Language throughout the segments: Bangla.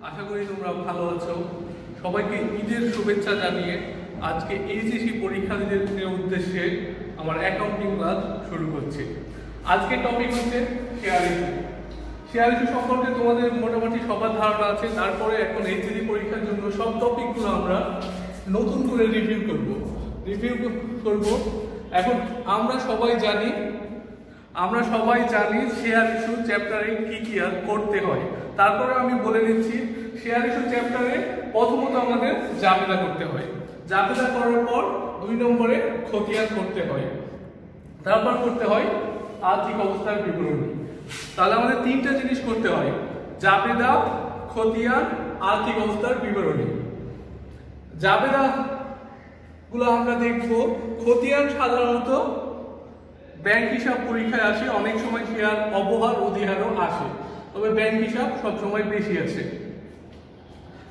আশা করি তোমরা ভালো আছো। সবাইকে ঈদের শুভেচ্ছা জানিয়ে আজকে এইচএসসি পরীক্ষার্থীদের উদ্দেশ্যে আমার অ্যাকাউন্টিং ক্লাস শুরু করছি। আজকের টপিক হচ্ছে শেয়ার ইস্যু। শেয়ার ইস্যু সম্পর্কে তোমাদের মোটামুটি সবার ধারণা আছে। তারপরে এখন এইচএসসি পরীক্ষার জন্য সব টপিকগুলো আমরা নতুন করে রিভিউ করব। এখন আমরা সবাই জানি শেয়ার ইস্যু চ্যাপ্টারে কি কি আর করতে হয়। তারপরে আমি বলে দিচ্ছি, শেয়ার ইস্যু চ্যাপ্টারে প্রথমত আমাদের জাবেদা করতে হয়। জাবেদা করার পর 2 নম্বরে খতিয়ান করতে হয়, তারপর করতে হয় আর্থিক অবস্থার বিবরণী। তাহলে আমাদের 3টা জিনিস করতে হয়: জাবেদা, খতিয়ান, আর্থিক অবস্থার বিবরণী। জাবেদা গুলো আমরা দেখবো। খতিয়ান সাধারণত ব্যাংক হিসাব পরীক্ষায় আসে, অনেক সময় শেয়ার অবহার অধিহারও আসে, তবে ব্যাংক হিসাব সবসময় বেশি আসে।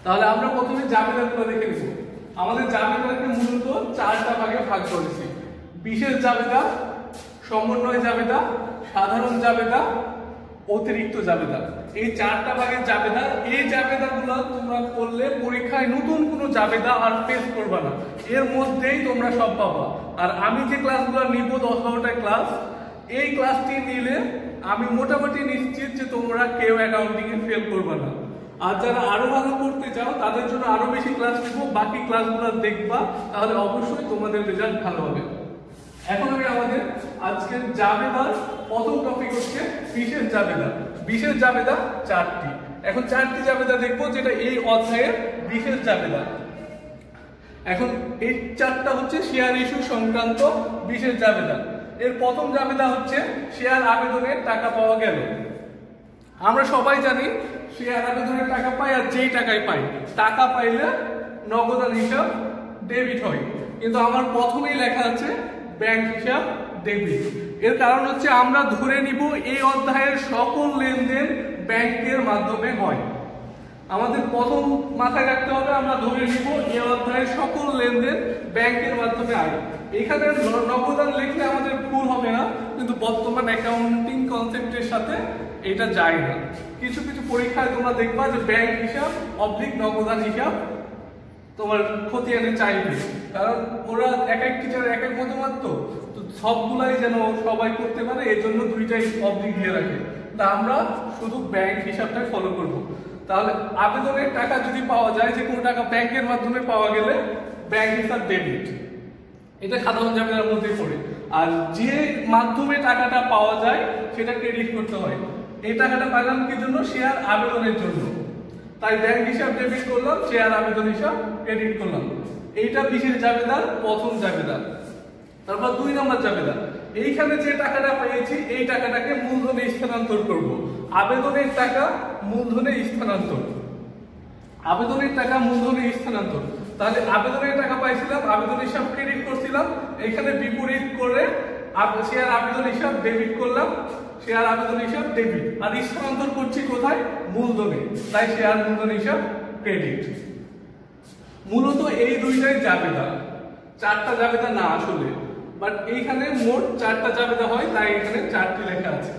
তাহলে আমরা প্রথমে জাবেদাগুলো দেখে নেব। আমাদের জাবেদাকে মূলত 4টা ভাগে ভাগ করেছি: বিশেষ জাবেদা, সমন্বয় জাবেদা, সাধারণ জাবেদা, অতিরিক্ত জাবেদা। এই 4টা ভাগের জাবেদা। এই জাবেদাগুলো তোমরা করলে পরীক্ষায় নতুন কোনো জাবেদা আর পেশ করবে না, এর মধ্যেই তোমরা সব পাবা। আর আমি যে ক্লাসগুলো নিব 10-12টা ক্লাস, এই ক্লাসটি নিলে আমি মোটামুটি নিশ্চিত যে তোমরা কেউ অ্যাকাউন্টিং এ ফেল করবে না। আর যারা আরো ভালো করতে চাও তাদের জন্য আরো বেশি ক্লাস নিব, বাকি ক্লাসগুলো দেখবা, তাহলে অবশ্যই তোমাদের রেজাল্ট ভালো হবে। এখন আমি আমাদের আজকের জাবেদার প্রথম টপিক হচ্ছে বিশেষ জাবেদা। বিশেষ জাবেদা 4টি। এখন 4টি জাবেদা দেখবো, যেটা এই অধ্যায়ের বিশেষ জাবেদা। এখন এই 4টা হচ্ছে শেয়ার ইস্যু সংক্রান্ত বিশেষ জাবেদা। এর প্রথম জাবেদা হচ্ছে শেয়ার আবেদনের টাকা পাওয়া গেল। আমরা সবাই জানি শেয়ার আবেদনের টাকা পাই, আর যেই টাকায় পাই, টাকা পাইলে নগদান হিসাব ডেবিট হয়, কিন্তু আমার প্রথমেই লেখা আছে ব্যাংক হিসাব ডেবিট। এর কারণ হচ্ছে আমরা ধরে নিব এই অধ্যায়ের সকল লেনদেন ব্যাংকের মাধ্যমে হয়। আমাদের প্রথম মাথায় রাখতে হবে, আমরা ধরে নিব এই অধ্যায়ের সকল লেনদেন ব্যাংকের মাধ্যমে হয়। এখানে নগদান লিখলে আমাদের ভুল হবে না, কিন্তু বর্তমান অ্যাকাউন্টিং কনসেপ্টের সাথে এটা যায় না। কিছু কিছু পরীক্ষায় তোমরা দেখবা যে ব্যাংক হিসাব অবলিক নগদান হিসাব তোমার খতিয়ানে চাইবে, কারণ ওরা এক এক টিচার এক এক মতামত, তো সবগুলাই যেন সবাই করতে পারে, এই জন্য 2টাই অবলিক দিয়ে রাখে। তা আমরা শুধু ব্যাংক হিসাবটাই ফলো করব। তাহলে আবেদনের টাকা যদি পাওয়া যায়, যে কোনো টাকা ব্যাংকের মাধ্যমে পাওয়া গেলে ব্যাংক হিসাব ডেবিট, এটা সাধারণ জাবেদার মধ্যে পড়ে। আর যে মাধ্যমে টাকাটা পাওয়া যায় সেটা ক্রেডিট করতে হয়। এই টাকাটা পাইলাম কি জন্য? শেয়ার আবেদনের জন্য, তাই ব্যাংক হিসাব ডেবিট করলাম, শেয়ার আবেদন হিসাব ক্রেডিট করলাম। এইটা বিশেষ জাবেদার প্রথম জাবেদা। তারপর 2 নম্বর জাবেদা। এইখানে যে টাকাটা পেয়েছি এই টাকাটাকে মূলধনে স্থানান্তর করব। আবেদনের টাকা মূলধনে স্থানান্তর, আবেদনের টাকা মূলধনে স্থানান্তর। তাহলে আবেদনের টাকা পাইছিলাম, আবেদন হিসাব ক্রেডিট করছিলাম, এখানে বিপরীত করে শেয়ার আবেদন হিসাব ডেবিট করলাম, শেয়ার আবেদন হিসাব ডেবিট। আর স্থানান্তর করছি কোথায়? মূলধনে, তাই শেয়ার মূলধন হিসাব ক্রেডিট। মূলত এই 2টাই জাবেদা, 4টা জাবেদা না আসলে, বাট এইখানে মোট 4টা জাবেদা হয়, তাই এখানে 4টি লেখা আছে।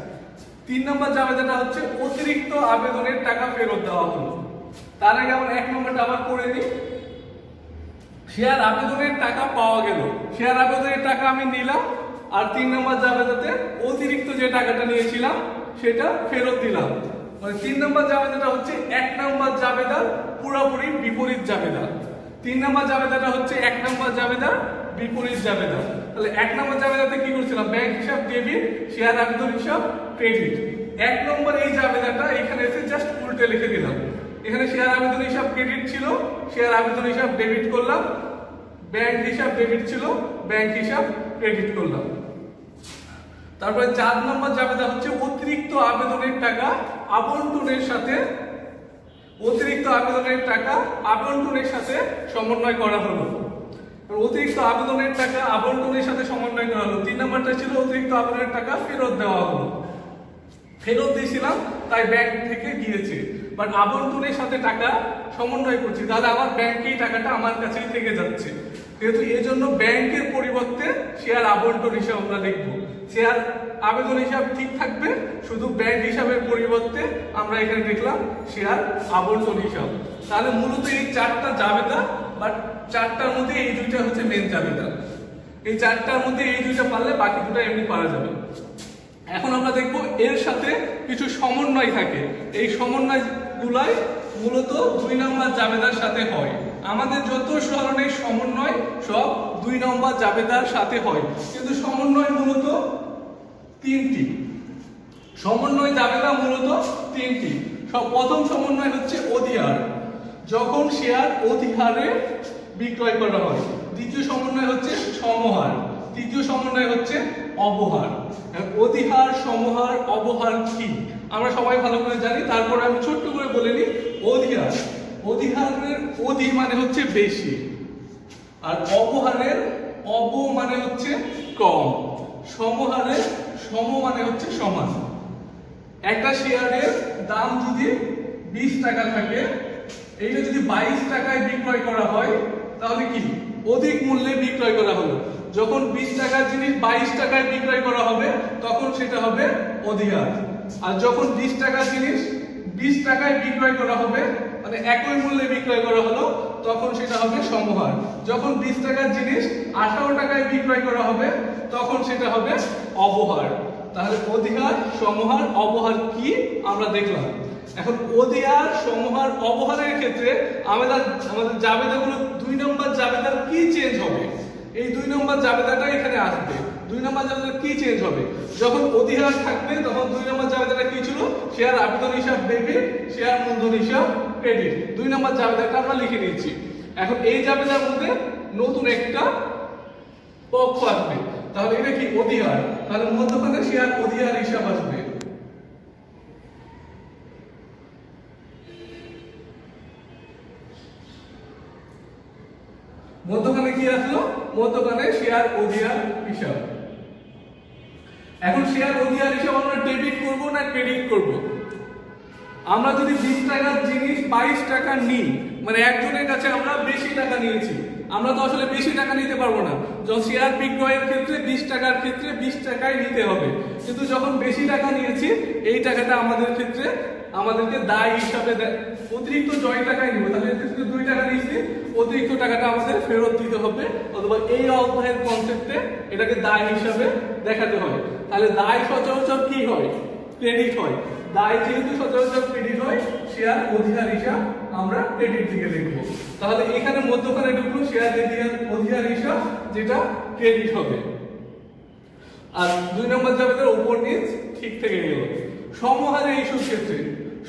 3 নম্বর জাবেদাটা হচ্ছে অতিরিক্ত আবেদনের টাকা ফেরত দেওয়া হলো। তার আগে আমরা 1 নম্বরটা আবার পড়ে নিই। শেয়ার আবেদনের টাকা পাওয়া গেল, শেয়ার আবেদনের টাকা আমি নিলাম, আর 3 নম্বর জাবেদাতে অতিরিক্ত যে টাকাটা নিয়েছিলাম সেটা ফেরত দিলাম। মানে 3 নম্বর জাবেদাটা হচ্ছে 1 নম্বর জাবেদার পুরোপুরি বিপরীত জাবেদা। 3 নম্বর জাবেদাটা হচ্ছে 1 নম্বর জাবেদার বিপরীত জাবেদা। তাহলে 1 নম্বর জাবেদাতে কি করছিলাম? ব্যাংক হিসাব ডেবিট, শেয়ার আবেদন হিসাব ক্রেডিট। 1 নম্বর এই জাবেদাটা এখানে এসে জাস্ট উল্টে লিখে দিলাম। এখানে শেয়ার আবেদন হিসাব ক্রেডিট ছিল, শেয়ার আবেদন হিসাব ডেবিট করলাম, ব্যাংক হিসাব ডেবিট ছিল, ব্যাংক হিসাব ক্রেডিট করলাম। তারপরে 4 নম্বর জাবেদা হচ্ছে অতিরিক্ত আবেদনের টাকা আবন্টনের সাথে, অতিরিক্ত আবেদনের টাকা আবন্টনের সাথে সমন্বয় করা হলো। অতিরিক্ত আবেদনের টাকা আবন্টনের সাথে সমন্বয় করা হলো। 3 নম্বরটা ছিল অতিরিক্ত আবেদনের টাকা ফেরত দেওয়া হলো। ফেরত দিয়েছিলাম তাই ব্যাংক থেকে গিয়েছে, বাট আবন্টনের সাথে টাকা সমন্বয় করছি, তাহলে আমার ব্যাংকেই টাকাটা আমার কাছেই থেকে যাচ্ছে। যেহেতু এই জন্য ব্যাংকের পরিবর্তে শেয়ার আবন্টন হিসাবে আমরা লিখবো। শেয়ার আবেদন হিসাব ঠিক থাকবে, শুধু ব্যাংক হিসাবের পরিবর্তে আমরা এখানে দেখলাম শেয়ার আবর্তন হিসাব। তাহলে মূলত এই চারটা জাবেদা, বাট চারটার মধ্যে এই দুইটা হচ্ছে মেন জাবেদা। এই চারটার মধ্যে এই দুইটা পারলে বাকি দুটো এমনি পারা যাবে। এখন আমরা দেখব এর সাথে কিছু সমন্বয় থাকে, এই সমন্বয় গুলাই মূলত 2 নম্বর জাবেদার সাথে হয়। আমাদের যত ধরনের সমন্বয় সব 2 নম্বর জাবেদার সাথে হয়, কিন্তু সমন্বয় মূলত 3টি। সমন্বয় জাবেদা মূলত 3টি। প্রথম সমন্বয় হচ্ছে অধিহার, যখন শেয়ার অধিহারে বিক্রয় করা হয়। দ্বিতীয় সমন্বয় হচ্ছে সমহার। তৃতীয় সমন্বয় হচ্ছে অবহার। অধিহার, সমহার, অবহার কি আমরা সবাই ভালো করে জানি, তারপরে আমি ছোট্ট করে বলে নিই। অধিহার, অধিহারের অধি মানে হচ্ছে বেশি, আর অবহারের অব মানে হচ্ছে কম, সমহারের সম মানে হচ্ছে সমান। একটা শেয়ারের দাম যদি 20 টাকা থাকে, এইটা যদি 22 টাকায় বিক্রয় করা হয় তাহলে কি অধিক মূল্যে বিক্রয় করা হলো। যখন 20 টাকার জিনিস 22 টাকায় বিক্রয় করা হবে তখন সেটা হবে অধিহার। আর যখন 20 টাকার জিনিস 20 টাকায় বিক্রয় করা হবে, মানে একই মূল্যে বিক্রয় করা হলো, তখন সেটা হবে সমহার। যখন 20 টাকার জিনিস 18 টাকায় বিক্রয় করা হবে তখন সেটা হবে অবহার। তাহলে অধিহার, সমহার, অবহার কি আমরা দেখলাম। এখন অধিহার, সমহার, অবহারের ক্ষেত্রে আমাদের জাবেদাগুলো 2 নম্বর জাবেদার কি চেঞ্জ হবে, এই 2 নম্বর জাবেদাটা এখানে আসবে। 2 নম্বর জাবেদার কি চেঞ্জ হবে, যখন অধিহার থাকবে তখন 2 নম্বর জাবেদাটা কি ছিল, শেয়ার আবেদন হিসাব ডেবিট, শেয়ার মূলধন হিসাব ক্রেডিট। 2 নম্বর জাবেদাটা আমরা লিখে নিচ্ছি। এখন এই জাবেদার মধ্যে নতুন একটা পক্ষ আসবে, তাহলে এটা কি অধিহার, তাহলে মধ্যখানে শেয়ার অধিহার হিসাব আসবে। মধ্যখানে কি আসলো, মধ্যখানে শেয়ার অধিহার হিসাব। এখন শেয়ার অধিহার হিসাব আমরা ডেবিট করব না ক্রেডিট করব। আমরা যদি 20 টাকার জিনিস 22 টাকা নিই, মানে একজনের কাছে আমরা বেশি টাকা নিয়েছি, আমরা তো আসলে বেশি টাকা নিতে পারবো না। যখন শেয়ার বিক্রয়ের ক্ষেত্রে 20 টাকার ক্ষেত্রে 20 টাকাই নিতে হবে, কিন্তু যখন বেশি টাকা নিয়েছি এই টাকাটা আমাদের ক্ষেত্রে আমাদেরকে দায় হিসাবে অতিরিক্ত 9 টাকায় নিব, তাহলে 2 টাকা নিয়েছি, অতিরিক্ত টাকাটা আমাদের ফেরত দিতে হবে, অথবা এই অধ্যায়ের কনসেপ্টে এটাকে দায় হিসাবে দেখাতে হয়। তাহলে দায় সচরাচর কি হয়, ক্রেডিট হয়। দায় যেহেতু সচরাচর ক্রেডিট হয়, শেয়ার অধিহার হিসাব আমরা ক্রেডিট দিকে লিখব। তাহলে এখানে মধ্যখানে ঢুকলো শেয়ার অধিহার হিসাব, যেটা ক্রেডিট হবে। আর 2 নম্বর জাবেদার উপর নিচ ঠিক থেকে গেল। সমহারে ইস্যুর ক্ষেত্রে,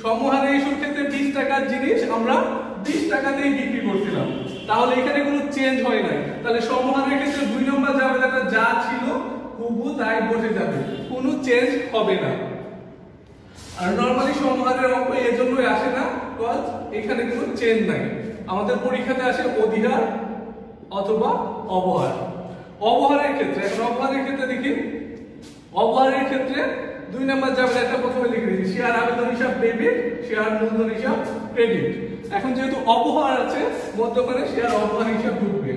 সমহারে ইস্যুর ক্ষেত্রে 20 টাকার জিনিস আমরা 20 টাকাতেই বিক্রি করছিলাম, তাহলে এখানে কোনো চেঞ্জ হয় নাই। তাহলে সমহারের ক্ষেত্রে 2 নম্বর জাবেদাটা যা ছিল হুবহু তাই বসে যাবে, কোনো চেঞ্জ হবে না। আর নরমালি সমহারের অঙ্ক এর জন্যই আসে না, কজ এখানে কোনো চেঞ্জ নাই। আমাদের পরীক্ষাতে আসে অধিহার অথবা অবহার। অবহারের ক্ষেত্রে, এখন অবহারের ক্ষেত্রে দেখি, অবহারের ক্ষেত্রে 2 নম্বর জাবেদাটা প্রথমে লিখে দিচ্ছি, শেয়ার আবেদন হিসাব ডেবিট, শেয়ার মূলধন হিসাব ক্রেডিট। এখন যেহেতু অবহার আছে, মধ্যখানে শেয়ার অবহার হিসাব ঢুকবে।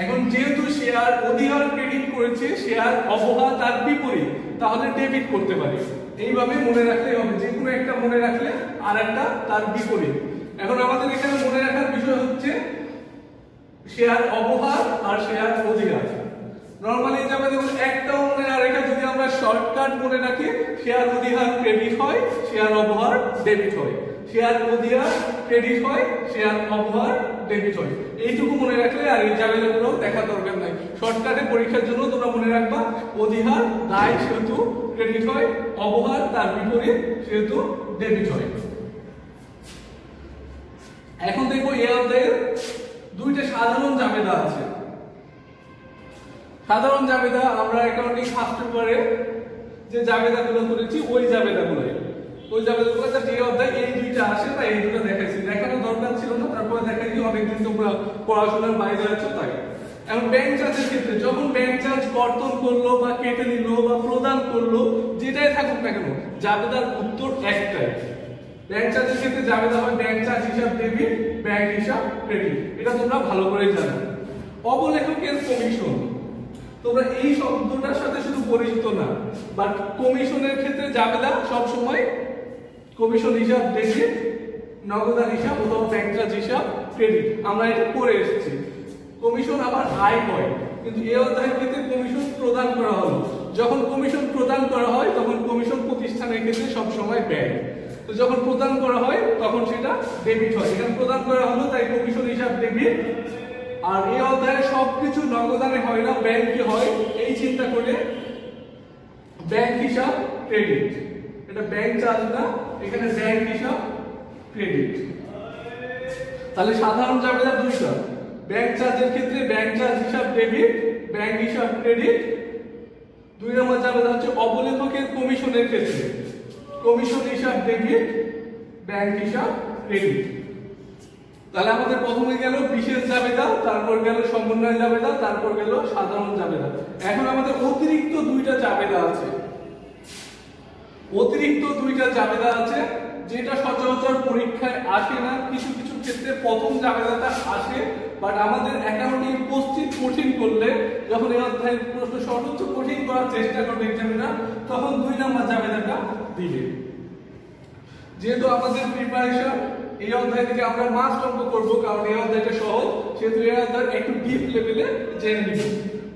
এখন যেহেতু শেয়ার অধিহার ক্রেডিট করেছে, শেয়ার অবহার তার বিপরীত, তাহলে ডেবিট করতে পারি। এইভাবে মনে রাখলেই হবে, যে কোনো একটা মনে রাখলে আর একটা তার বিপরীত। এখন আমাদের এখানে মনে রাখার বিষয় হচ্ছে শেয়ার অবহার আর শেয়ার অধিহার। নরমালি এই জায়গায় দেখুন একটাও মনে না রেখে যদি আমরা শর্টকাট মনে রাখি, শেয়ার অধিহার ক্রেডিট হয়, শেয়ার অবহার ডেবিট হয়, শেয়ার অধিহার ক্রেডিট হয়, শেয়ার অবহার ডেবিট হয়। এইটুকু মনে রাখলে আর এই জাবেদাগুলো দেখা দরকার নাই। শর্টকাটে পরীক্ষার জন্য তোমরা মনে রাখবা অধিহার দায় সেহেতু ক্রেডিট হয়, অবহার তার বিপরীত সেহেতু ডেবিট হয়। এখন দেখবো এই অধ্যায়ের 2টা সাধারণ জাবেদা আছে। সাধারণ জাবেদা আমরা অ্যাকাউন্টিং ফার্স্ট পেপারে যে জাবেদাগুলো করেছি ওই জাবেদাগুলো যে অধ্যায় এই 2টা আসে তাই এই 2টা দেখাইছি, দেখানোর দরকার ছিল না, তারপরে দেখাইছি অনেকদিন তোমরা পড়াশোনার বাইরে আছো তাই। এখন ব্যাংক চার্জের ক্ষেত্রে যখন ব্যাংক চার্জ কর্তন করলো বা কেটে নিল বা প্রদান করলো, যেটাই থাকুক না কেন জাবেদার উত্তর একটাই, ব্যাংক চার্জের ক্ষেত্রে জাবেদা হয় ব্যাংক চার্জ হিসাব ডেবিট, ব্যাংক হিসাব ক্রেডিট। এটা তোমরা ভালো করে জানো। অবলেখকের কমিশন, তোমরা এই শব্দটার সাথে শুধু পরিচিত না, বাট কমিশনের ক্ষেত্রে জাবেদা সব সময় কমিশন হিসাব ডেবিট, নগদান হিসাব অথবা ব্যাংক চার্জ হিসাব ক্রেডিট, আমরা এটা পড়ে এসেছি। কমিশন আবার আয় হয়, কিন্তু এই অধ্যায়ের ক্ষেত্রে কমিশন প্রদান করা হলো। যখন কমিশন প্রদান করা হয় তখন কমিশন প্রতিষ্ঠানের ক্ষেত্রে সব সময় ব্যয়, তো যখন প্রদান করা হয় তখন সেটা ডেবিট হয়। এখানে প্রদান করা হলো তাই কমিশন হিসাব ডেবিট। আর এই অধ্যায়ে সবকিছু নগদানে হয় না, ব্যাংকে হয়, এই চিন্তা করে ব্যাংক হিসাব ক্রেডিট, এটা ব্যাংক চার্জ না, এখানে ব্যাংক হিসাব ক্রেডিট। তাহলে সাধারণ জাবেদা দুইটা, ব্যাংক চার্জের ক্ষেত্রে ব্যাংক চার্জ হিসাব ডেবিট, ব্যাংক হিসাব ক্রেডিট। 2 নম্বর জাবেদা হচ্ছে অবলেখকের কমিশনের ক্ষেত্রে কমিশন হিসাব ডেবিট, ব্যাংক হিসাব ক্রেডিট। তাহলে আমাদের প্রথমে গেল বিশেষ জাবেদা, তারপর গেল সমন্বয় জাবেদা, তারপর গেল সাধারণ জাবেদা। এখন আমাদের অতিরিক্ত দুইটা জাবেদা আছে, অতিরিক্ত দুইটা জাবেদা আছে যেটা সচরাচর পরীক্ষায় আসে না। কিছু কিছু ক্ষেত্রে প্রথম জাবেদাটা আসে, বাট আমাদের অ্যাকাউন্টিং প্রস্তুত কঠিন করলে, যখন এই অধ্যায়ের প্রশ্ন সর্বোচ্চ কঠিন করার চেষ্টা করবে এক্সামিনার, তখন 2 নম্বর জাবেদাটা দিবে। যেহেতু আমাদের প্রিপারেশন এই অধ্যায় থেকে আমরা মাস্ট অঙ্ক করবো, কারণ এই অধ্যায়টা সহজ, সেহেতু এই অধ্যায় একটু ডিপ লেভেলে জেনে নিব।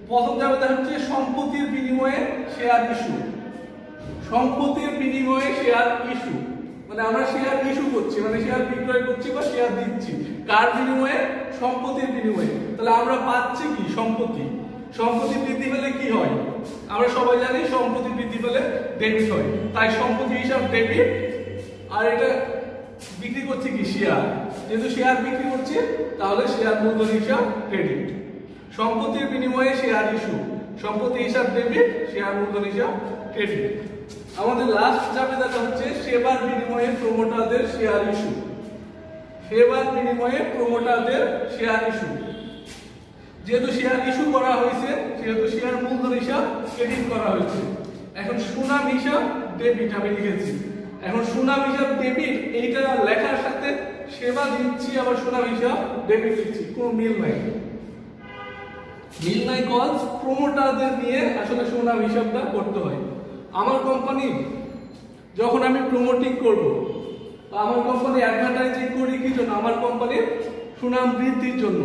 প্রথম জাবেদা হচ্ছে সম্পত্তির বিনিময়ে শেয়ার ইস্যু। সম্পত্তির বিনিময়ে শেয়ার ইস্যু মানে আমরা শেয়ার ইস্যু করছি, মানে শেয়ার বিক্রয় করছি বা শেয়ার দিচ্ছি, কার বিনিময়ে? সম্পত্তির বিনিময়ে। তাহলে আমরা পাচ্ছি কি? সম্পত্তি। সম্পত্তি বৃদ্ধি পেলে কি হয়? আমরা সবাই জানি সম্পত্তি বৃদ্ধি পেলে ডেবিট হয়, তাই সম্পত্তি হিসাব ডেবিট। আর এটা বিক্রি করছি কি? শেয়ার। যেহেতু শেয়ার বিক্রি করছি তাহলে শেয়ার মূলধন হিসাব ক্রেডিট। সম্পত্তির বিনিময়ে শেয়ার ইস্যু, সম্পত্তি হিসাব ডেবিট, শেয়ার মূলধন হিসাব ক্রেডিট। আমাদের লাস্ট জাবেদাটা হচ্ছে সেবার বিনিময়ে প্রমোটারদের শেয়ার ইস্যু। সেবার বিনিময়ে প্রমোটারদের শেয়ার ইস্যু। যেহেতু শেয়ার ইস্যু করা হয়েছে সেহেতু শেয়ার মূলধন হিসাব ক্রেডিট করা হয়েছে। এখন সুনাম হিসাব ডেবিট আমি লিখেছি। এখন সুনাম হিসাব ডেবিট, এইটা লেখার সাথে সেবা দিচ্ছি আবার সুনাম হিসাব ডেবিট লিখছি, কোনো মিল নাই। মিল নাই কজ প্রমোটারদের নিয়ে আসলে সুনাম হিসাবটা করতে হয়। আমার কোম্পানি যখন আমি প্রমোটিং করব, আমার কোম্পানি অ্যাডভার্টাইজিং করি কি জন্য? আমার কোম্পানির সুনাম বৃদ্ধির জন্য।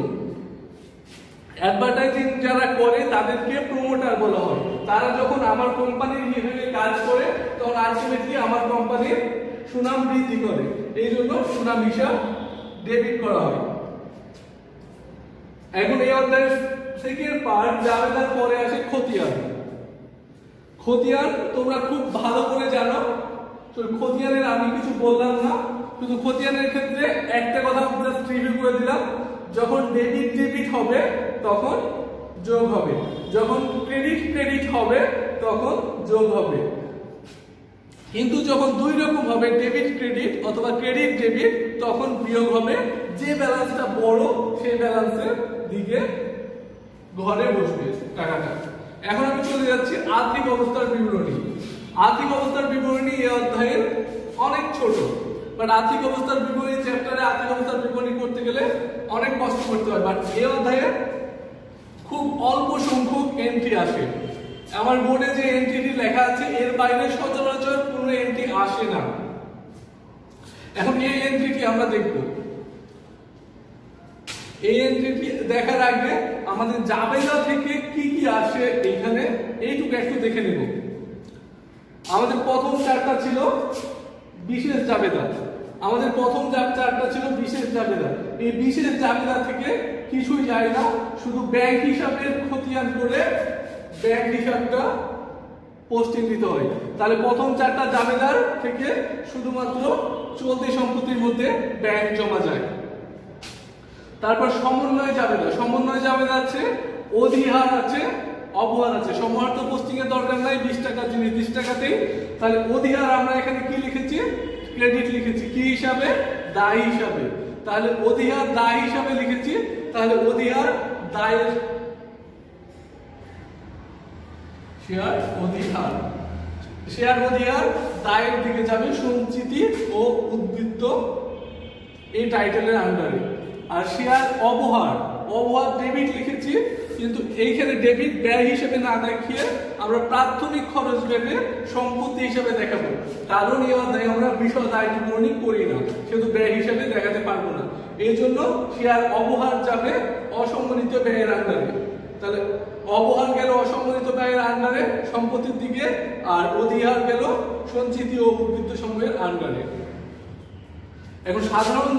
অ্যাডভার্টাইজিং যারা করে তাদেরকে প্রমোটার বলা হয়। তারা যখন আমার কোম্পানির হিসেবে কাজ করে তখন আলটিমেটলি আমার কোম্পানির সুনাম বৃদ্ধি করে, এই জন্য সুনাম হিসাব ডেবিট করা হয়। এখন এই অধ্যায়ের সেকেন্ড পার্ট, জাবেদার পরে আসে খতিয়ান। খতিয়ান তোমরা খুব ভালো করে জানো, তো খতিয়ানের আমি কিছু বললাম না, শুধু খতিয়ানের ক্ষেত্রে একটা কথা জাস্ট রিভিউ করে দিলাম। যখন ডেবিট ডেবিট হবে তখন যোগ হবে, যখন ক্রেডিট ক্রেডিট হবে তখন যোগ হবে। কিন্তু যখন দুই রকম হবে, ডেবিট ক্রেডিট অথবা ক্রেডিট ডেবিট, তখন বিয়োগ হবে। যে ব্যালেন্সটা বড় সেই ব্যালেন্সের দিকে ঘরে বসবে টাকাটা। এখন আমি চলে যাচ্ছি আর্থিক অবস্থার বিবরণী। আর্থিক অবস্থার বিবরণী এই অধ্যায়ের অনেক ছোট, বাট আর্থিক অবস্থার বিবরণী চ্যাপ্টারে আর্থিক অবস্থার বিবরণী করতে গেলে অনেক কষ্ট করতে হয়, বাট এই অধ্যায়ে খুব অল্প সংখ্যক এন্ট্রি আসে। আমার বোর্ডে যে এন্ট্রিটি লেখা আছে এর বাইরে সচরাচর কোনো এন্ট্রি আসে না। এখন এই এন্ট্রিটি আমরা দেখব। এই এন্ট্রিটি দেখার আগে আমাদের জাবেদা থেকে কি কি আসে এখানে এইটুকু একটু দেখে নেব। আমাদের প্রথম চারটা ছিল বিশেষ জাবেদা। আমাদের প্রথম চারটা ছিল বিশেষ জাবেদা। এই বিশেষ জাবেদা থেকে কিছুই যায় না, শুধু ব্যাংক হিসাবের খতিয়ান করে ব্যাংক হিসাবটা পোস্টিং দিতে হয়। তাহলে প্রথম চারটা জাবেদার থেকে শুধুমাত্র চলতি সম্পত্তির মধ্যে ব্যাংক জমা যায়। তারপর সমন্বয় জাবেদা। সমন্বয় জাবেদা আছে, অধিহার আছে, অবহার আছে। সমহার তো পোস্টিং এর দরকার নাই, 20 টাকার জিনিস 20 টাকাতেই। তাহলে অধিহার আমরা এখানে কি লিখেছি? ক্রেডিট লিখেছি। কি হিসাবে? দায় হিসাবে। তাহলে অধিহার দায় হিসাবে লিখেছি। তাহলে অধিহার দায়ের শেয়ার অধিহার শেয়ার অধিকার দায়ের দিকে যাবে সঞ্চিতি ও উদ্বৃত্ত এই টাইটেলের আন্ডারে। আর শেয়ার অবহার ডেবিট লিখেছি, কিন্তু এইখানে ডেবিট ব্যয় হিসেবে না দেখিয়ে আমরা প্রাথমিক খরচ ভেবে সম্পত্তি হিসেবে দেখাবো, কারণ এই অধ্যায়ে আমরা বিশদ আয় বিবরণী করি না, সেহেতু ব্যয় হিসেবে দেখাতে পারবো না। এই জন্য শেয়ার অবহার যাবে অসম্মানিত ব্যয়ের আন্ডারে। তাহলে অবহার গেল অসম্মানিত ব্যয়ের আন্ডারে সম্পত্তির দিকে, আর অধিহার গেল সঞ্চিতি ও উদ্বৃত্ত সমূহের আন্ডারে। এখন সাধারণ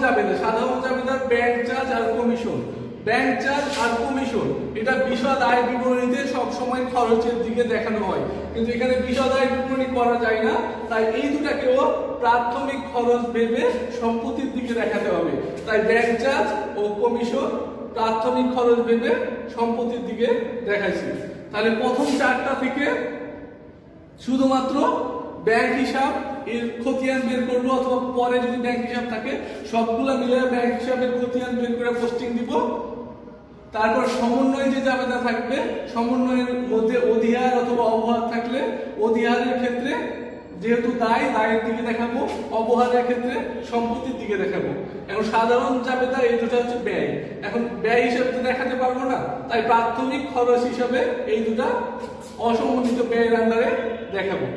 জাবেদার ব্যাংক চার্জ আর কমিশন। ব্যাংক চার্জ আর কমিশন এটা বিশদ আয় বিবরণীতে সব সময় খরচের দিকে দেখানো হয়, কিন্তু এখানে বিশদ আয় বিবরণী করা যায় না, তাই এই দুটাকেও প্রাথমিক খরচ ভেবে সম্পত্তির দিকে দেখাতে হবে। তাই ব্যাংক চার্জ ও কমিশন প্রাথমিক খরচ ভেবে সম্পত্তির দিকে দেখাইছি। তাহলে প্রথম চারটা থেকে শুধুমাত্র ব্যাংক হিসাব এর খতিয়ান বের করবো, অথবা পরে যদি ব্যাংক হিসাব থাকে সবগুলা মিলে ব্যাংক হিসাবের খতিয়ান বের করে পোস্টিং দিব। তারপর সমন্বয় যে জাবেদা থাকবে, সমন্বয়ের মধ্যে অধিহার অথবা অবহার থাকলে অধিহারের ক্ষেত্রে যেহেতু দায়ের দিকে দেখাবো, অবহারের ক্ষেত্রে সম্পত্তির দিকে দেখাবো। এখন সাধারণ জাবেদা এই দুটা হচ্ছে ব্যয়, এখন ব্যয় হিসাবে তো দেখাতে পারবো না, তাই প্রাথমিক খরচ হিসাবে এই দুটা অসম্মানিত ব্যয়ের আন্ডারে দেখাবো।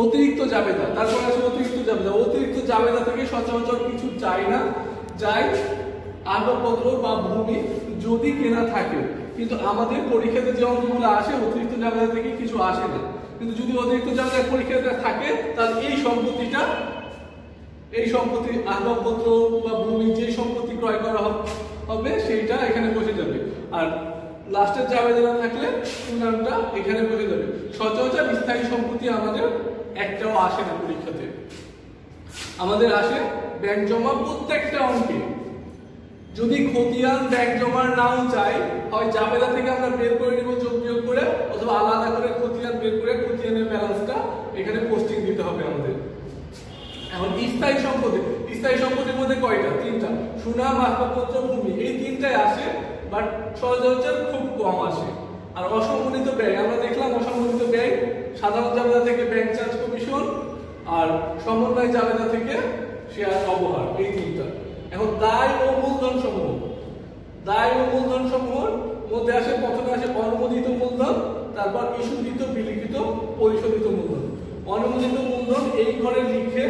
অতিরিক্ত জাবেদা, তারপর আছে অতিরিক্ত জাবেদা থেকে সচরাচর কিছু যায় না, যায় আসবাবপত্র বা ভূমি যদি কেনা থাকে, কিন্তু আমাদের পরীক্ষাতে যে অঙ্কগুলো আসে অতিরিক্ত জাবেদা থেকে কিছু আসে না। কিন্তু যদি অতিরিক্ত জাবেদা পরীক্ষাতে থাকে তাহলে এই সম্পত্তি আসবাবপত্র বা ভূমি যে সম্পত্তি ক্রয় করা হবে সেইটা এখানে বসে যাবে, আর লাস্টের জাবেদা থাকলে নামটা এখানে বসে যাবে। সচরাচর স্থায়ী সম্পত্তি আমাদের একটাও আসে না পরীক্ষাতে, আমাদের আসে ব্যাংক জমা প্রত্যেকটা অঙ্কে। যদি খতিয়ান ব্যাংক জমার নাও চাই, হয় জাবেদা থেকে আমরা বের করে নিব যোগ বিয়োগ করে, অথবা আলাদা করে খতিয়ান বের করে খতিয়ানের ব্যালেন্সটা এখানে পোস্টিং দিতে হবে আমাদের। এখন স্থায়ী সম্পত্তির মধ্যে কয়টা? তিনটা, সুনাম, আসবাবপত্র, ভূমি, এই তিনটাই আসে, বাট সচরাচর খুব কম আসে। আর অসম্মানিত ব্যয় আমরা দেখলাম, অসম্মানিত ব্যয় সাধারণ জাবেদা থেকে ব্যাংক চার্জ, কমিশন, আর সমন্বয় জাবেদা থেকে শেয়ার অবহার, এই তিনটা। এখন দায় ও মূলধন সমূহের মধ্যে আসে, প্রথমে আসে অনুমোদিত মূলধন, তারপর ইস্যুকৃত, বিলিখিত, পরিশোধিত মূলধন। অনুমোদিত মূলধন এই ঘরে লিখে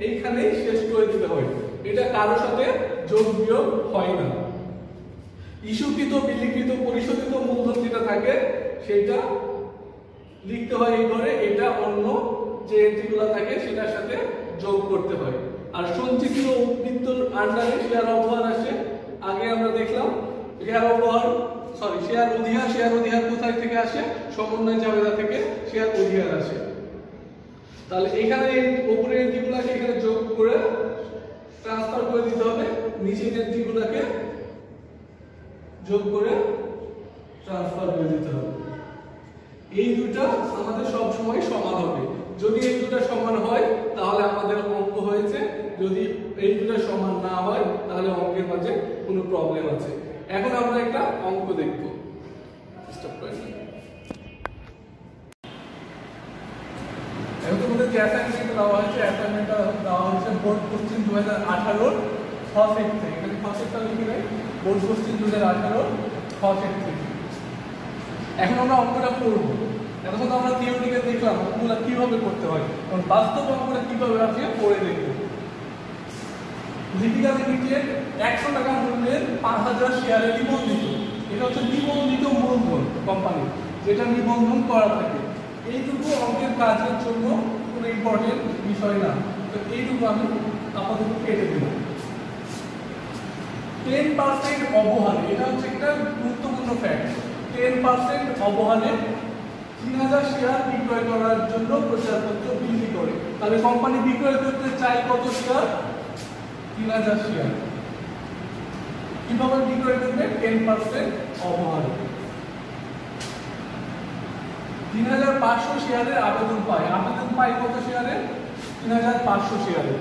এইখানেই শেষ করে দিতে হয়, এটা কারো সাথে যোগ বিয়োগ হয় না। ইস্যুকৃত, বিলিখিত, পরিশোধিত মূলধন যেটা থাকে সেটা লিখতে হয় এই ঘরে, এটা অন্য যে এন্ট্রিগুলো থাকে সেটার সাথে যোগ করতে হয়। আর সঞ্চিত ও উদ্বৃত্তর আন্ডারে শেয়ার অবহার আসে। আগে আমরা দেখলাম শেয়ার অধিহার কোথায় থেকে আসে? সমন্বয় জাবেদা থেকে শেয়ার অধিহার আসে। তাহলে এখানে উপরের এন্ট্রিগুলোকে এখানে যোগ করে ট্রান্সফার করে দিতে হবে, নিচের এন্ট্রিগুলোকে যোগ করে ট্রান্সফার করে দিতে হবে। এই দুটো আমাদের সব সময় সমান হবে। যদি এই দুটো সমান হয় তাহলে আমাদের অঙ্ক হয়েছে, যদি এই দুটো সমান না হয় তাহলে অঙ্কের মাঝে কোনো প্রবলেম আছে। এখন আমরা একটা অঙ্ক দেখব। এখন তোমাদের যে অ্যাসাইনমেন্ট দেওয়া হয়েছে, অ্যাসাইনমেন্টটা দেওয়া হয়েছে বোর্ড কোশ্চেন 2018 খ সেট থেকে। এখানে খ সেটটা লিখে দেয়, বোর্ড কোশ্চেন 2018 খ সেট থেকে। এখন আমরা অঙ্কটা করবো। এখন আমরা থিওরিটিক্যাল দেখলাম অঙ্কগুলো কিভাবে করতে হয়, কারণ বাস্তব অঙ্কটা কিভাবে আছে পড়ে দেখবো। লিপিকা লিমিটেড 100 টাকা মূল্যের 5000 শেয়ারে নিবন্ধিত। এটা হচ্ছে নিবন্ধিত মূলধন কোম্পানি, যেটা নিবন্ধন করা থাকে। এইটুকু অঙ্কের কাজের জন্য কোনো ইম্পর্টেন্ট বিষয় না, তো এইটুকু আমি আপাতত কেটে দিলাম। 10% অবহারে, এটা হচ্ছে একটা গুরুত্বপূর্ণ ফ্যাক্ট। 10% অবহারে 3000 শেয়ার বিক্রয় করার জন্য প্রচারপত্র বিক্রি করে। তাহলে কোম্পানি বিক্রয় করতে চাই কত শেয়ার? 3000 শেয়ার। কিভাবে বিক্রয় করবে? 10% অবহারে। 3500 শেয়ারের আবেদন পায় কত শেয়ারে? 3500 শেয়ারে।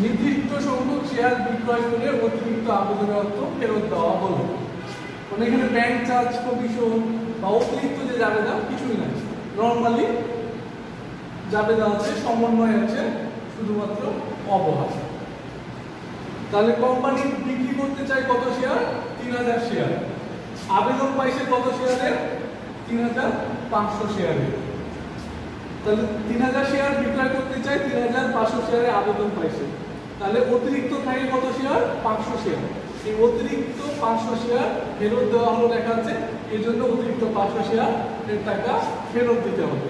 নির্দিষ্ট সংখ্যক শেয়ার বিক্রয় করে অতিরিক্ত আবেদনের অর্থ ফেরত দেওয়া হলো। মানে এখানে ব্যাংক চার্জ, কমিশন বা অতিরিক্ত যে জাবেদা কিছুই নাই, নরমালি জাবেদা আছে, সমন্বয় আছে শুধুমাত্র অবহার। তাহলে কোম্পানি বিক্রি করতে চায় কত শেয়ার? 3000 শেয়ার। আবেদন পাইছে কত শেয়ারের? 3500 শেয়ারের। তাহলে 3000 শেয়ার বিক্রয় করতে চায়, 3500 শেয়ারে আবেদন পাইছে। তাহলে অতিরিক্ত থাকে কত শেয়ার? 500 শেয়ার। এই অতিরিক্ত 500 শেয়ার ফেরত দেওয়া হলো লেখা আছে, এই জন্য অতিরিক্ত 500 শেয়ার এর টাকা ফেরত দিতে হবে।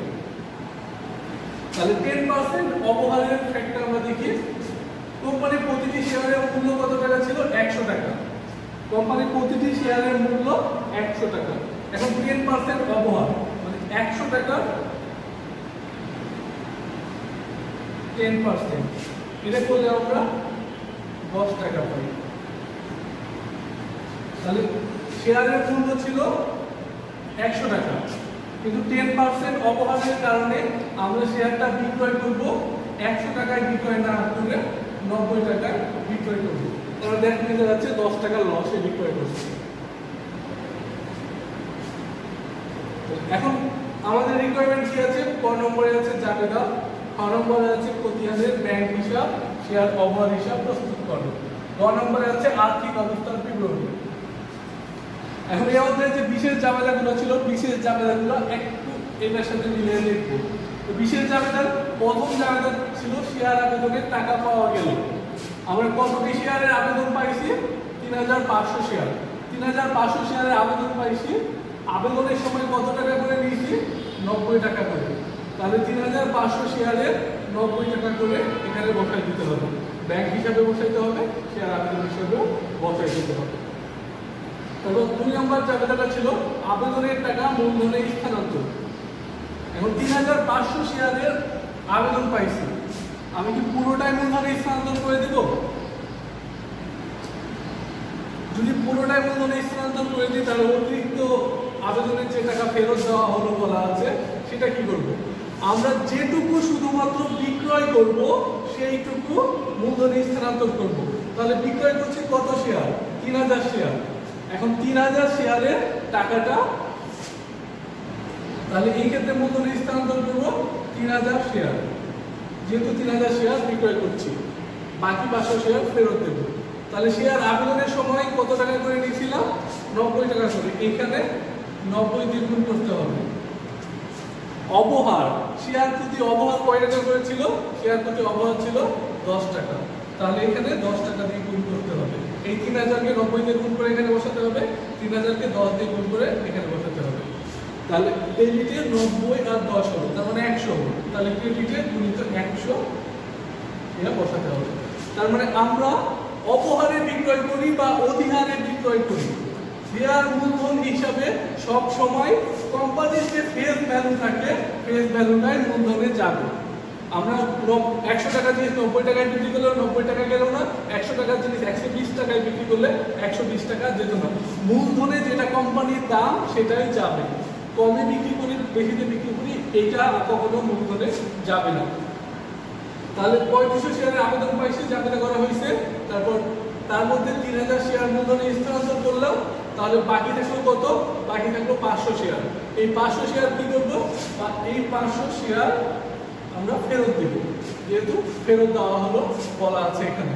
তাহলে 10% অবহারের ফ্যাক্টর আমরা দেখি। কোম্পানির প্রতিটি শেয়ারের মূল্য কত টাকা ছিল? 100 টাকা। কোম্পানির প্রতিটি শেয়ারের মূল্য 100 টাকা। এখন 10% অবহার মানে 100 টাকা 10%, এটা করলে আমরা 10 টাকা পাই। তাহলে শেয়ারের মূল্য ছিল 100 টাকা, কিন্তু 10% অবহারের কারণে আমরা শেয়ারটা বিক্রয় করব 100 টাকায় বিক্রয় না করে 90 টাকায় বিক্রয় করব। তাহলে দেখা যাচ্ছে 10 টাকা লসে বিক্রয় করছি। এখন আমাদের রিকোয়ারমেন্ট কি আছে? ক নম্বরে আছে জাবেদা, খ নম্বরে আছে খতিয়ানের ব্যাংক হিসাব, শেয়ার অবহার হিসাব প্রস্তুত করো, গ নম্বরে আছে আর্থিক অবস্থার বিবরণী। এখন এই অধ্যায়ে যে বিশেষ জাবেদাগুলো ছিল, বিশেষ জাবেদাগুলো একটু এটার সাথে মিলিয়ে দেখবো। তো বিশেষ জাবেদার প্রথম জাবেদা ছিল শেয়ার আবেদনের টাকা পাওয়া গেল। আমরা কতটি শেয়ারের আবেদন পাইছি? 3500 শেয়ার। 3500 শেয়ারের আবেদন পাইছি। আবেদনের সময় কত টাকা করে নিয়েছি? 90 টাকা করে। তাহলে 3500 শেয়ারের 90 টাকা করে এখানে বসাই দিতে হবে, ব্যাংক হিসাবে বসাইতে হবে, শেয়ার আবেদন হিসাবেও বসাই দিতে হবে। তারপর 2 নম্বর জাবেদাটা ছিল আবেদনের টাকা মূলধনে স্থানান্তর। এখন 3500 শেয়ারের আবেদন পাইছি, আমি কি পুরোটাই মূলধনে স্থানান্তর করে দিব? যদি পুরোটাই মূলধনে স্থানান্তর করে দিই তাহলে অতিরিক্ত আবেদনের যে টাকা ফেরত দেওয়া হলো বলা আছে সেটা কি করব? আমরা যেটুকু শুধুমাত্র বিক্রয় করব সেইটুকু মূলধনে স্থানান্তর করব। তাহলে বিক্রয় করছি কত শেয়ার? 3000 শেয়ার। এখন 3000 শেয়ারের টাকাটা, তাহলে এই ক্ষেত্রে মূলধনে স্থানান্তর করব 3000 শেয়ার, যেহেতু 3000 শেয়ার বিক্রয় করছি, বাকি 500 শেয়ার ফেরত দেব। তাহলে শেয়ার আবেদনের সময় কত টাকা করে নিয়েছিলাম? 90 টাকা করে। এখানে 90 দিয়ে গুণ করতে হবে। অবহার, শেয়ার প্রতি অবহার কয় টাকা করে ছিল? শেয়ার প্রতি অবহার ছিল 10 টাকা। তাহলে এখানে 10 টাকা দিয়ে গুণ করতে হবে। এই 3000কে 90 দিয়ে গুণ করে এখানে বসাতে হবে, 3000কে 10 দিয়ে গুণ করে এখানে বসাতে হবে। তাহলে ডেবিটে 90 আর 10 হবে, তার মানে 100 হবে। তাহলে ক্রেডিটে গুণিত 100 এটা বসাতে হবে। তার মানে আমরা অপহারে বিক্রয় করি বা অধিহারে বিক্রয় করি, শেয়ার মূলধন হিসাবে সব সময় কোম্পানির যে ফেস ভ্যালু থাকে ফেস ভ্যালুটাই মূলধনে যাবে। আমরা 100 টাকা জিনিস 90 টাকায় বিক্রি করলে 90 টাকা গেল না, 100 টাকার জিনিস 120 টাকায় বিক্রি করলে 120 টাকা যেত না। মূলধনে যেটা কোম্পানির দাম সেটাই যাবে। কমে বিক্রি করি বেশিতে বিক্রি করি এটা কখনো মূলধনে যাবে না। তাহলে 3500 শেয়ারের আবেদন পাইছে, জাবেদা করা হয়েছে। তারপর তার মধ্যে 3000 শেয়ার মূলধনে স্থানান্তর করলাম, তাহলে বাকি থাকলো কত? বাকি থাকলো 500 শেয়ার। এই 500 শেয়ার কি করবো? এই 500 শেয়ার আমরা ফেরত দেব, যেহেতু ফেরত দেওয়া হলো বলা আছে এখানে।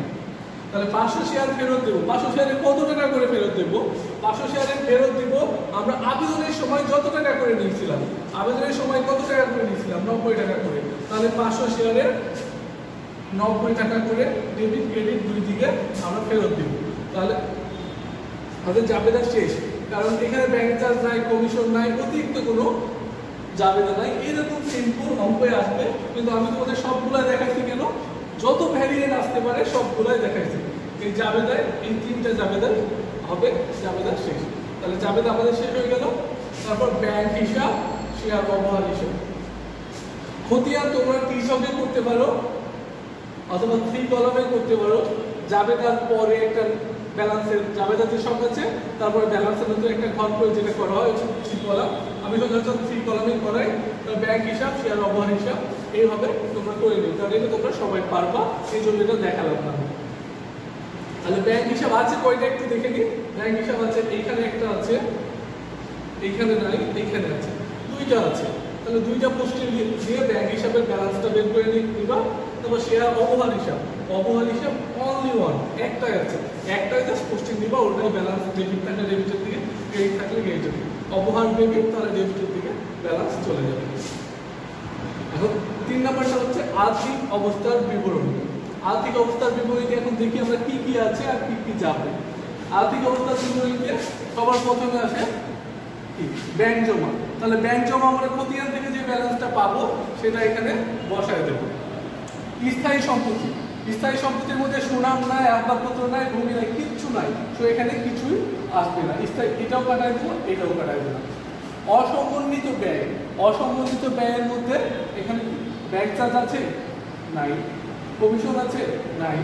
তাহলে 500 শেয়ার ফেরত দেব। 500 শেয়ারে কত টাকা করে ফেরত দেব? 500 শেয়ারে ফেরত দিব আমরা আবেদনের সময় যত টাকা করে নিয়েছিলাম। আবেদনের সময় কত টাকা করে নিয়েছিলাম? 90 টাকা করে। তাহলে 500 শেয়ারে 90 টাকা করে ডেবিট ক্রেডিট দুই দিকে আমরা ফেরত দিব। তাহলে আমাদের জাবেদা শেষ, কারণ এখানে ব্যাংক চার্জ নাই, কমিশন নাই, অতিরিক্ত কোনো জাবেদা নাই। এরকম সিম্পল অঙ্কে আসবে, কিন্তু আমি তোমাদের সবগুলাই দেখাইছি কেন? যত ভ্যারিয়েন্ট আসতে পারে সবগুলাই দেখাইছি। এই জাবেদায় এই 3টা জাবেদায় হবে জাবেদা শেষ। তাহলে জাবেদা আমাদের শেষ হয়ে গেল। তারপর ব্যাংক হিসাব, শেয়ার অবহার হিসাব। খতিয়ান তোমরা ত্রিশকে করতে পারো অথবা 3 কলামে করতে পারো। জাবেদার পরে একটা ব্যালেন্সের জাবেদার যে সব আছে, তারপরে ব্যালেন্সের মধ্যে একটা ঘর করে যেটা করা হয় 3 কলাম। আমি সচরাচর 3 কলামে করাই। ব্যাংক হিসাব, শেয়ার অবহার হিসাব এইভাবে তোমরা করে নিও, তাহলে এটা তোমরা সবাই পারবা, এই জন্য এটা দেখালাম না। তাহলে ব্যাংক হিসাব আছে কয়টা একটু দেখে নিই। ব্যাংক হিসাব আছে এইখানে একটা আছে, এইখানে নাই, এইখানে আছে, 2টা আছে। তাহলে দুইটা পোস্টিং দিয়ে ব্যাংক হিসাবের ব্যালেন্সটা বের করে নিবা। তারপর শেয়ার অবহার হিসাব অনলি ওয়ান, একটাই আছে, একটাই জাস্ট পোস্টিং দিবা, ওটাই ব্যালেন্স ডেবিট থাকলে ডেবিটের দিকে, ক্রেডিট থাকলে ক্রেডিটের দিকে। অবহার ডেবিট তাহলে ডেবিটের দিকে ব্যালেন্স চলে যাবে। এখন 3 নাম্বারটা হচ্ছে আর্থিক অবস্থার বিবরণ। আর্থিক অবস্থার বিবরণীতে এখন দেখি আমরা কি কি আছে আর কি কি যাবে। আর্থিক অবস্থার বিবরণীতে সবার প্রথমে আছে ব্যাংক জমা। তাহলে ব্যাংক জমা আমরা খতিয়ান থেকে যে ব্যালেন্সটা পাবো সেটা এখানে বসায় দেব। স্থায়ী সম্পত্তি, স্থায়ী সম্পত্তির মধ্যে সুনাম নাই, আসবাবপত্র নাই, ভূমি নাই, কিচ্ছু নাই, তো এখানে কিছুই আসবে না। স্থায়ী এটাও কাটাই দেবো, এটাও কাটাই দেবো। অসমন্বিত ব্যয়, অসমন্বিত ব্যয়ের মধ্যে এখানে ব্যাংক চার্জ আছে নাই, কমিশন আছে নাই,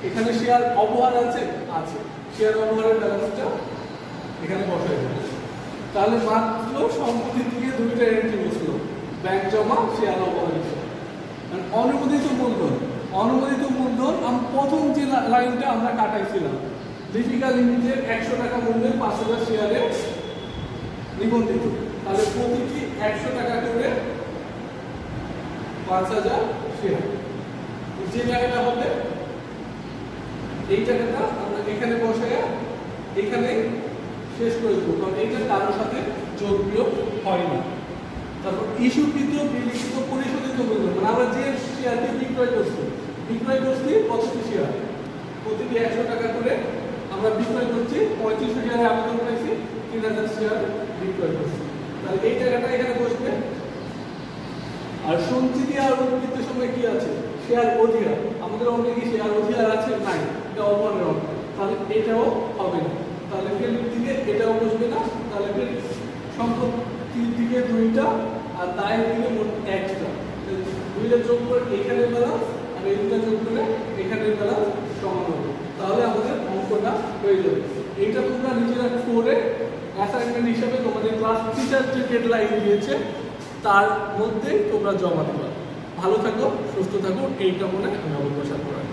এখানে শেয়ার অবহার আছে আছে, শেয়ার অবহারের ব্যালেন্সটা এখানে বসাই দেবো। তাহলে মাত্র সম্পত্তির দিকে দুইটা এন্ট্রি বসলো, ব্যাংক জমা, শেয়ার অবহার। অনুমোদিত মূলধন, অনুমোদিত মূলধন আমি প্রথম যে লাইনটা আমরা কাটাইছিলাম, লিপিকা লিমিটেড 100 টাকা মূল্যের 5000 শেয়ারে নিবন্ধিত। তাহলে প্রতিটি 100 টাকা করে 5000 শেয়ার। যে টাকাটা হবে এই টাকাটা আমরা এখানে বসায় এখানে শেষ করে দেবো, কারণ এইটা কারোর সাথে যোগ বিয়োগ হয় না। তারপর ইস্যুকৃত, বিলিখিত, পরিশোধিত মূল্য, মানে আমরা যে শেয়ারটি বিক্রয় করছি কতটি শেয়ার, প্রতিটি 100 টাকা করে আমরা বিক্রয় করছি, 35 শেয়ারে আবেদন করেছি, 3000 শেয়ার বিক্রয় করছি। তাহলে এই টাকাটা এখানে বসবে। আর সঞ্চিতি আর উৎকৃতির সময় কি আছে, শেয়ার অধিকার। আমাদের অনেক কি শেয়ার অধিকার আছে নাই, এটা অপরের অঙ্ক, তাহলে এটাও হবে না। তাহলে ক্রেডিট দিকে এটাও বসবে না। তাহলে সম্পত্তির দিকে দুইটা আর দায়ের দিকে মোট একটা, দুইটা যোগ করে এখানে ব্যালেন্স আর এই দুটা যোগ করে এখানে ব্যালেন্স সমান হবে। তাহলে আমাদের অঙ্কটা হয়ে যাবে। এইটা তোমরা নিজেরা করে অ্যাসাইনমেন্ট হিসাবে তোমাদের ক্লাস টিচার যে ডেডলাইন দিয়েছে তার মধ্যেই তোমরা জমা দেবে। ভালো থাকো, সুস্থ থাকো, এইটা মনে আমি অবশ্যই করি।